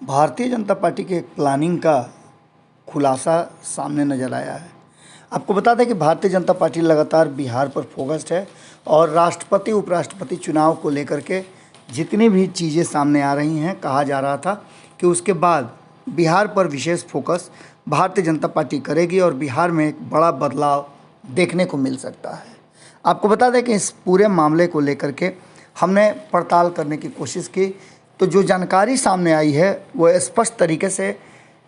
Bharatiya Janata party के planning का खुलासा सामने नज़र आया है। आपको बता दें कि भारतीय जनता पार्टी लगातार बिहार पर फोकस्ड है और राष्ट्रपति उपराष्ट्रपति चुनाव को लेकर के जितनी भी चीज़ें सामने आ रही हैं, कहा जा रहा था कि उसके बाद बिहार पर विशेष फोकस भारतीय जनता पार्टी करेगी और बिहार में एक बड़ा बदलाव देखने को मिल सकता है। आपको बता दें कि इस पूरे मामले को लेकर के हमने पड़ताल करने की कोशिश की, तो जो जानकारी सामने आई है वो स्पष्ट तरीके से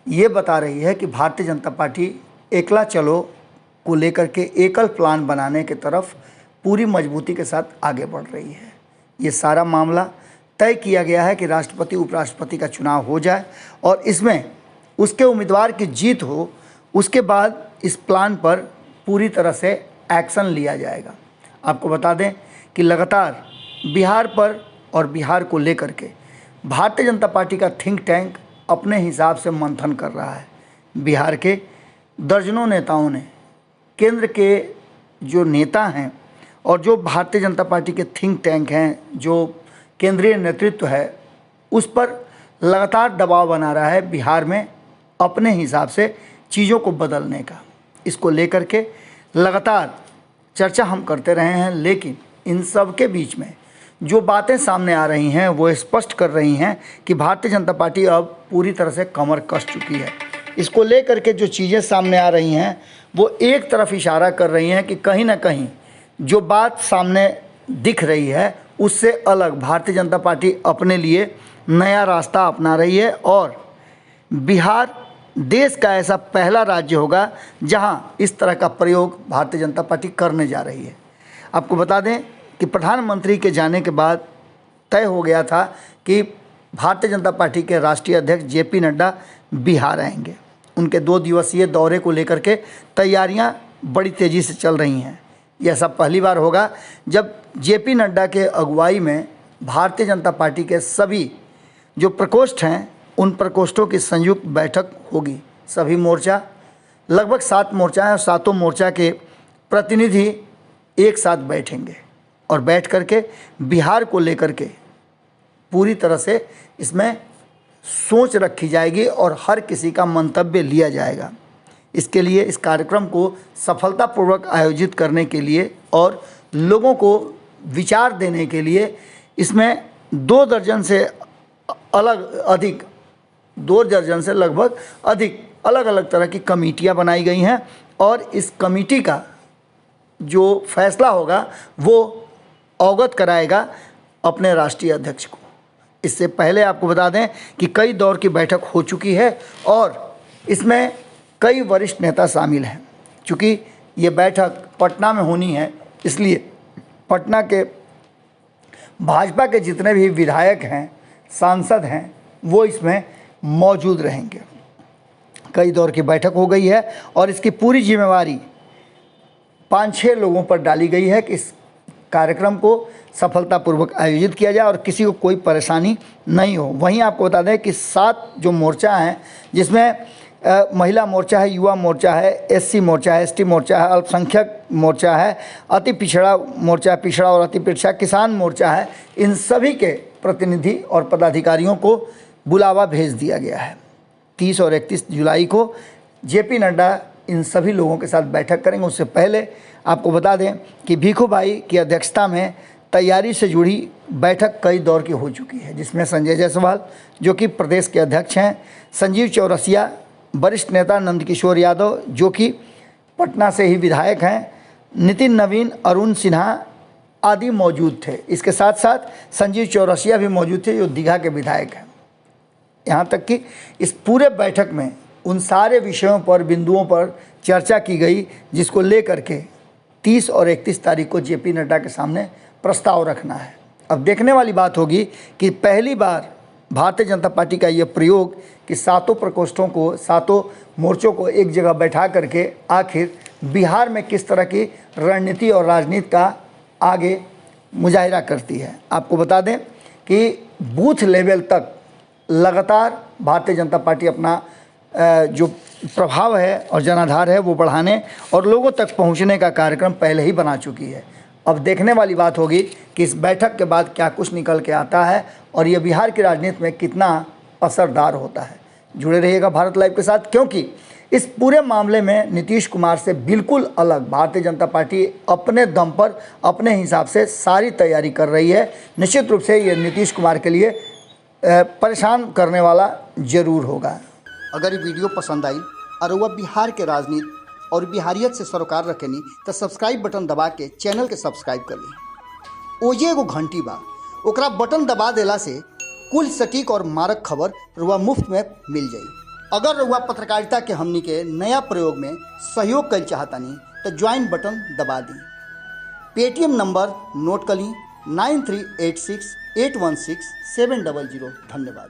ये बता रही है कि भारतीय जनता पार्टी एकला चलो को लेकर के एकल प्लान बनाने की तरफ पूरी मजबूती के साथ आगे बढ़ रही है। ये सारा मामला तय किया गया है कि राष्ट्रपति उपराष्ट्रपति का चुनाव हो जाए और इसमें उसके उम्मीदवार की जीत हो, उसके बाद इस प्लान पर पूरी तरह से एक्शन लिया जाएगा। आपको बता दें कि लगातार बिहार पर और बिहार को लेकर के भारतीय जनता पार्टी का थिंक टैंक अपने हिसाब से मंथन कर रहा है। बिहार के दर्जनों नेताओं ने, केंद्र के जो नेता हैं और जो भारतीय जनता पार्टी के थिंक टैंक हैं, जो केंद्रीय नेतृत्व है, उस पर लगातार दबाव बना रहा है बिहार में अपने हिसाब से चीज़ों को बदलने का। इसको लेकर के लगातार चर्चा हम करते रहे हैं, लेकिन इन सब के बीच में जो बातें सामने आ रही हैं वो स्पष्ट कर रही हैं कि भारतीय जनता पार्टी अब पूरी तरह से कमर कस चुकी है। इसको लेकर के जो चीज़ें सामने आ रही हैं वो एक तरफ इशारा कर रही हैं कि कहीं ना कहीं जो बात सामने दिख रही है उससे अलग भारतीय जनता पार्टी अपने लिए नया रास्ता अपना रही है और बिहार देश का ऐसा पहला राज्य होगा जहां इस तरह का प्रयोग भारतीय जनता पार्टी करने जा रही है। आपको बता दें कि प्रधानमंत्री के जाने के बाद तय हो गया था कि भारतीय जनता पार्टी के राष्ट्रीय अध्यक्ष जेपी नड्डा बिहार आएंगे। उनके 2 दिवसीय दौरे को लेकर के तैयारियां बड़ी तेज़ी से चल रही हैं। यह सब पहली बार होगा जब जेपी नड्डा के अगुवाई में भारतीय जनता पार्टी के सभी जो प्रकोष्ठ हैं उन प्रकोष्ठों की संयुक्त बैठक होगी। सभी मोर्चा, लगभग 7 मोर्चा हैं और 7 मोर्चा के प्रतिनिधि एक साथ बैठेंगे और बैठ करके बिहार को लेकर के पूरी तरह से इसमें सोच रखी जाएगी और हर किसी का मंतव्य लिया जाएगा। इसके लिए इस कार्यक्रम को सफलतापूर्वक आयोजित करने के लिए और लोगों को विचार देने के लिए इसमें 2 दर्जन से लगभग अधिक अलग अलग तरह की कमेटियां बनाई गई हैं और इस कमेटी का जो फैसला होगा वो अवगत कराएगा अपने राष्ट्रीय अध्यक्ष को। इससे पहले आपको बता दें कि कई दौर की बैठक हो चुकी है और इसमें कई वरिष्ठ नेता शामिल हैं। चूँकि ये बैठक पटना में होनी है, इसलिए पटना के भाजपा के जितने भी विधायक हैं, सांसद हैं, वो इसमें मौजूद रहेंगे। कई दौर की बैठक हो गई है और इसकी पूरी जिम्मेवारी 5-6 लोगों पर डाली गई है कि इस कार्यक्रम को सफलतापूर्वक आयोजित किया जाए और किसी को कोई परेशानी नहीं हो। वहीं आपको बता दें कि 7 जो मोर्चा हैं, जिसमें महिला मोर्चा है, युवा मोर्चा है, एससी मोर्चा है, एसटी मोर्चा है, अल्पसंख्यक मोर्चा है, अति पिछड़ा मोर्चा, पिछड़ा और अति पिछड़ा, किसान मोर्चा है, इन सभी के प्रतिनिधि और पदाधिकारियों को बुलावा भेज दिया गया है। 30 और 31 जुलाई को जेपी नड्डा इन सभी लोगों के साथ बैठक करेंगे। उससे पहले आपको बता दें कि भीखू भाई की अध्यक्षता में तैयारी से जुड़ी बैठक कई दौर की हो चुकी है, जिसमें संजय जायसवाल जो कि प्रदेश के अध्यक्ष हैं, संजीव चौरसिया, वरिष्ठ नेता नंदकिशोर यादव जो कि पटना से ही विधायक हैं, नितिन नवीन, अरुण सिन्हा आदि मौजूद थे। इसके साथ साथ संजीव चौरसिया भी मौजूद थे जो दीघा के विधायक हैं। यहाँ तक कि इस पूरे बैठक में उन सारे विषयों पर, बिंदुओं पर चर्चा की गई जिसको लेकर के 30 और 31 तारीख को जेपी नड्डा के सामने प्रस्ताव रखना है। अब देखने वाली बात होगी कि पहली बार भारतीय जनता पार्टी का ये प्रयोग कि 7 प्रकोष्ठों को, 7 मोर्चों को एक जगह बैठा करके आखिर बिहार में किस तरह की रणनीति और राजनीति का आगे मुजाहिरा करती है। आपको बता दें कि बूथ लेवल तक लगातार भारतीय जनता पार्टी अपना जो प्रभाव है और जनाधार है वो बढ़ाने और लोगों तक पहुंचने का कार्यक्रम पहले ही बना चुकी है। अब देखने वाली बात होगी कि इस बैठक के बाद क्या कुछ निकल के आता है और ये बिहार की राजनीति में कितना असरदार होता है। जुड़े रहिएगा भारत लाइव के साथ, क्योंकि इस पूरे मामले में नीतीश कुमार से बिल्कुल अलग भारतीय जनता पार्टी अपने दम पर अपने हिसाब से सारी तैयारी कर रही है। निश्चित रूप से ये नीतीश कुमार के लिए परेशान करने वाला जरूर होगा। अगर ये वीडियो पसंद आई और वह बिहार के राजनीति और बिहारियत से सरोकार रखेनी तो सब्सक्राइब बटन दबा के चैनल के सब्सक्राइब कर ली। ओजे एगो घंटी बा, ओकरा बटन दबा देला से कुल सटीक और मारक खबर रुआ मुफ्त में मिल जाई। अगर रुआ पत्रकारिता के हमनी के नया प्रयोग में सहयोग कर चाहतानी तो ज्वाइन बटन दबा दी। पेटीएम नंबर नोट कर ली 9386816700। धन्यवाद।